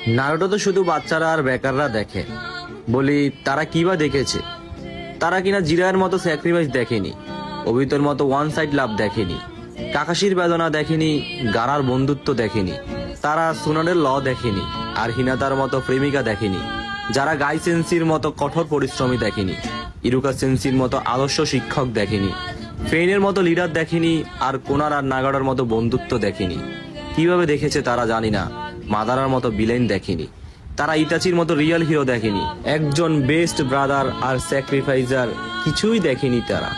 Naruto তো শুধু বাচ্চারা আর বেকাররা দেখে। বলি তারা কি বা দেখেছে? তারা কিনা জিরায়ের মতো স্যাক্রিফাইস দেখেনি, অবিতর মতো ওয়ান সাইড লাভ দেখেনি, কাকাশির বেদনা দেখেনি, গারার বন্ধুত্ব দেখেনি, তারা সুনানের ল দেখেনি, আর হিনাতার মতো প্রেমিকা দেখেনি, যারা গাই সেন্সির মতো কঠোর পরিশ্রমী দেখেনি, ইরুকা সেন্সির মতো আদর্শ শিক্ষক দেখেনি, ফেইনের মতো লিডার দেখেনি, আর কোনার আর নাগাড়ার মতো বন্ধুত্ব দেখেনি। কিভাবে দেখেছে তারা জানি না। মাদারার মতো বিলেন দেখেনি, তারা ইতাচির মতো রিয়েল হিরো দেখেনি, একজন বেস্ট ব্রাদার আর স্যাক্রিফাইজার কিছুই দেখেনি তারা।